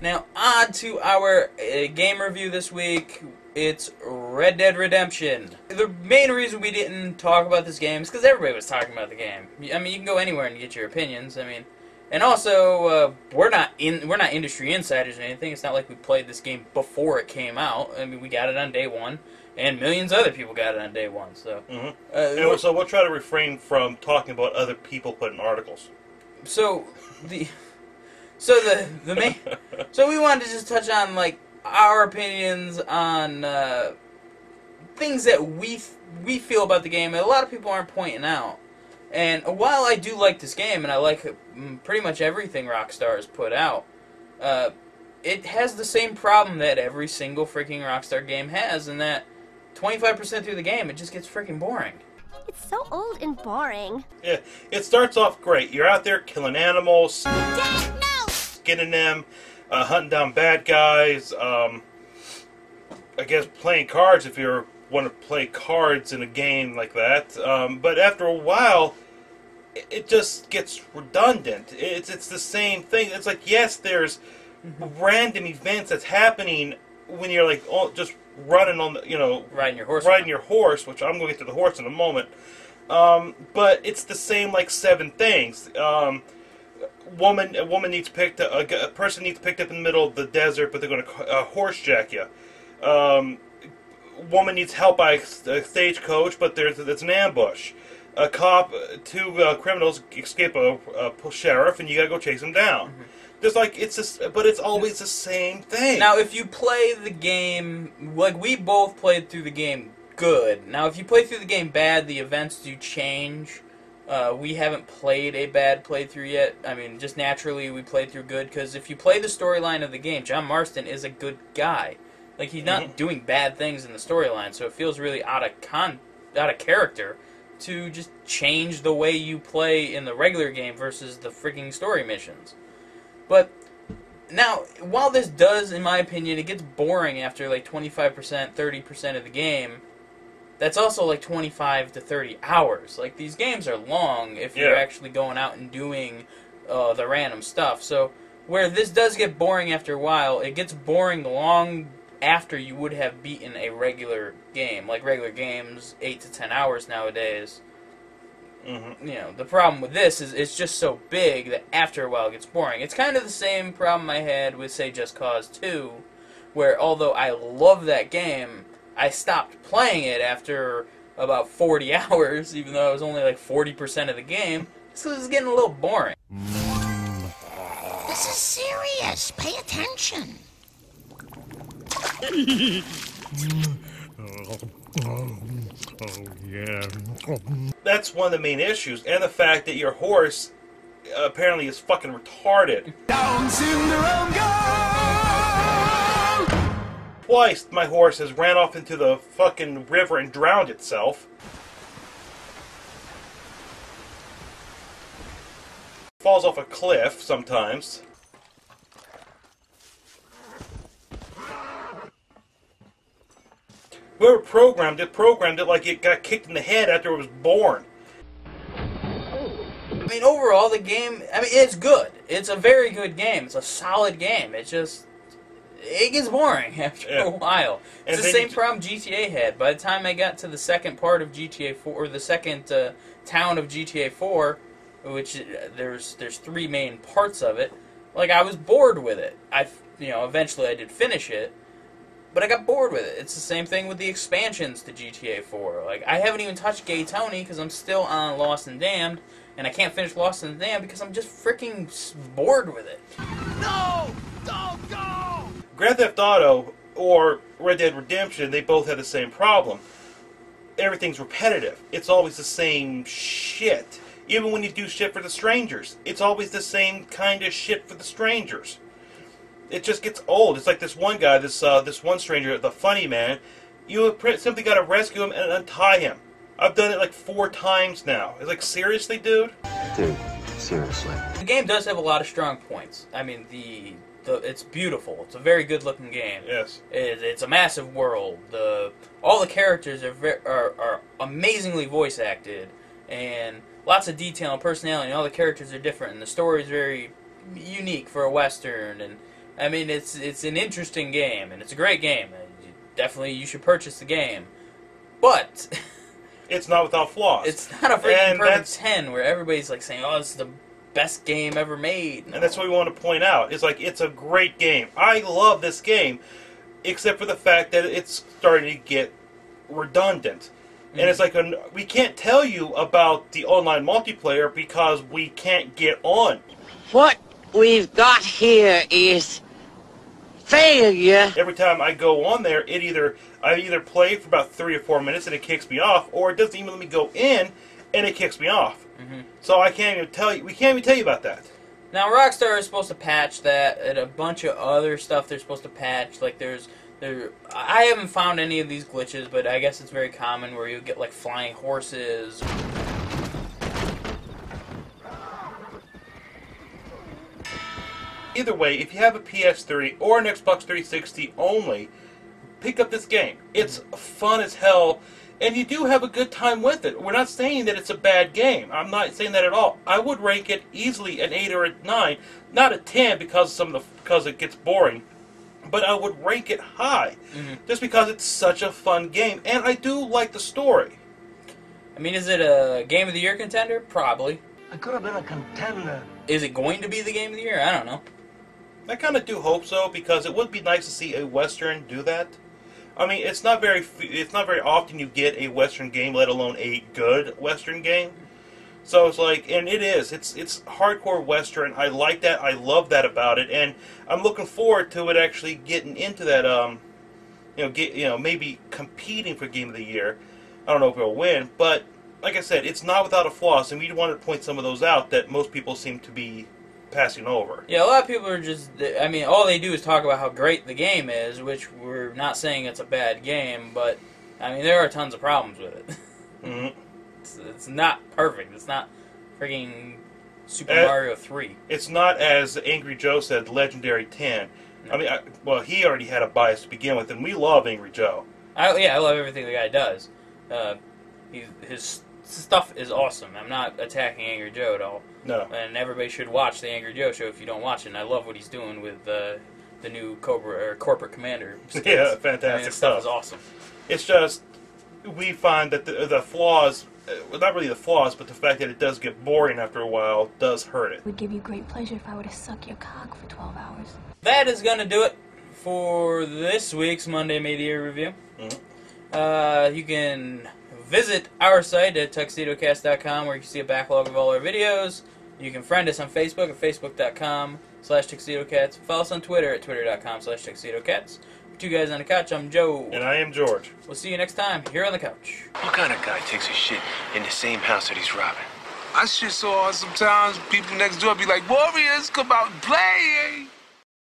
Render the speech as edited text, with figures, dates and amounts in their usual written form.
Now, on to our game review this week. It's Red Dead Redemption. The main reason we didn't talk about this game is because everybody was talking about the game. I mean, you can go anywhere and get your opinions. I mean, and also we're not industry insiders or anything. It's not like we played this game before it came out. I mean, we got it on day one, and millions of other people got it on day one. So, so we'll try to refrain from talking about other people putting articles. So we wanted to just touch on like our opinions on things that we feel about the game that a lot of people aren't pointing out. And while I do like this game, and I like pretty much everything Rockstar has put out, it has the same problem that every single freaking Rockstar game has, and that 25% through the game, it just gets freaking boring. It's so old and boring. Yeah, it starts off great. You're out there killing animals, Dad, no! skinning them, hunting down bad guys, I guess playing cards if you want to play cards in a game like that. But after a while, it just gets redundant. It's the same thing. It's like, yes, there's random events that's happening when you're like just running on the, riding your horse, which I'm going to get to the horse in a moment. But it's the same like 7 things. A woman needs picked up, a person needs picked up in the middle of the desert, but they're going to horse jack you. Woman needs help by a stagecoach, but there's an ambush. A cop, 2 criminals escape a sheriff, and you gotta go chase them down. There's like but it's always the same thing. Now, if you play the game like we both played through the game good. Now, if you play through the game bad, the events do change. We haven't played a bad playthrough yet. I mean, just naturally we played through good, because if you play the storyline of the game, John Marston is a good guy. Like, he's not doing bad things in the storyline, so it feels really out of character to just change the way you play in the regular game versus the freaking story missions. But now, while this does, in my opinion, it gets boring after like 25%, 30% of the game. That's also like 25 to 30 hours. Like, these games are long if you're actually going out and doing the random stuff. So, where this does get boring after a while, it gets boring long after you would have beaten a regular game. Like, regular games, 8 to 10 hours nowadays. The problem with this is it's just so big that after a while it gets boring. It's kind of the same problem I had with, say, Just Cause 2, where although I love that game, I stopped playing it after about 40 hours, even though I was only like 40% of the game, just because it was getting a little boring. This is serious. Pay attention. That's one of the main issues, and the fact that your horse apparently is fucking retarded. Down syndrome, go! Twice my horse has ran off into the fucking river and drowned itself. Falls off a cliff sometimes. Whoever programmed it like it got kicked in the head after it was born. I mean, overall, the game, I mean, it's good. It's a very good game. It's a solid game. It gets boring after a while. It's the same problem GTA had. By the time I got to the second part of GTA 4, or the second town of GTA 4, which there's 3 main parts of it, like, I was bored with it. Eventually I did finish it, but I got bored with it. It's the same thing with the expansions to GTA 4. Like, I haven't even touched Gay Tony because I'm still on Lost and Damned, and I can't finish Lost and Damned because I'm just freaking bored with it. No! Don't go! Grand Theft Auto or Red Dead Redemption, they both had the same problem. Everything's repetitive. It's always the same shit. Even when you do shit for the strangers, it's always the same kind of shit for the strangers. It just gets old. It's like this one guy, this one stranger, the funny man. You simply got to rescue him and untie him. I've done it like 4 times now. It's like, seriously, dude? Dude, seriously. The game does have a lot of strong points. I mean, it's beautiful. It's a very good-looking game. Yes. It's a massive world. All the characters are amazingly voice acted, and lots of detail and personality. And all the characters are different, and the story is very unique for a Western. And I mean, it's an interesting game, and it's a great game. Definitely, you should purchase the game. But it's not without flaws. it's not a freaking perfect 10 where everybody's like saying, "Oh, this is the best game ever made." No. And that's what we want to point out. It's like, it's a great game. I love this game, except for the fact that it's starting to get redundant. And it's like, we can't tell you about the online multiplayer because we can't get on. What we've got here is failure. Every time I go on there, I either play for about 3 or 4 minutes and it kicks me off, or it doesn't even let me go in and it kicks me off. So I can't even tell you. We can't even tell you about that. Now, Rockstar is supposed to patch that, and a bunch of other stuff they're supposed to patch. Like I haven't found any of these glitches, but I guess it's very common where you get like flying horses. Either way, if you have a PS3 or an Xbox 360 only, pick up this game. It's fun as hell, and you do have a good time with it. We're not saying that it's a bad game. I'm not saying that at all. I would rank it easily an 8 or a 9, not a 10 because it gets boring. But I would rank it high, just because it's such a fun game, and I do like the story. I mean, is it a Game of the Year contender? Probably. I could have been a contender. Is it going to be the Game of the Year? I don't know. I kind of do hope so, because it would be nice to see a Western do that. I mean, it's not very often you get a Western game, let alone a good Western game. So it's like, and it's hardcore Western. I like that. I love that about it, and I'm looking forward to it actually getting into that. Maybe competing for Game of the Year. I don't know if it'll win, but like I said, it's not without a flaws, and we wanted to point some of those out that most people seem to be passing over. Yeah, a lot of people are just, I mean, all they do is talk about how great the game is, which we're not saying it's a bad game, but I mean, there are tons of problems with it. It's not perfect. It's not freaking Super Mario 3. It's not, as Angry Joe said, Legendary 10. No. I mean, he already had a bias to begin with, and we love Angry Joe. I love everything the guy does. His stuff is awesome. I'm not attacking Angry Joe at all. No. And everybody should watch the Angry Joe show if you don't watch it. And I love what he's doing with the new Corporate Commander skits. Yeah, fantastic I mean, stuff is awesome. It's just, we find that the flaws, not really the flaws, but the fact that it does get boring after a while does hurt it. It would give you great pleasure if I were to suck your cock for 12 hours. That is going to do it for this week's Monday Media Review. You can visit our site at tuxedocast.com, where you can see a backlog of all our videos. You can friend us on Facebook at facebook.com/tuxedocats. Follow us on Twitter at twitter.com/tuxedocats. Two guys on the couch, I'm Joe. And I am George. We'll see you next time here on the couch. What kind of guy takes a shit in the same house that he's robbing? I shit so hard sometimes people next door be like, Warriors, come out and play, eh?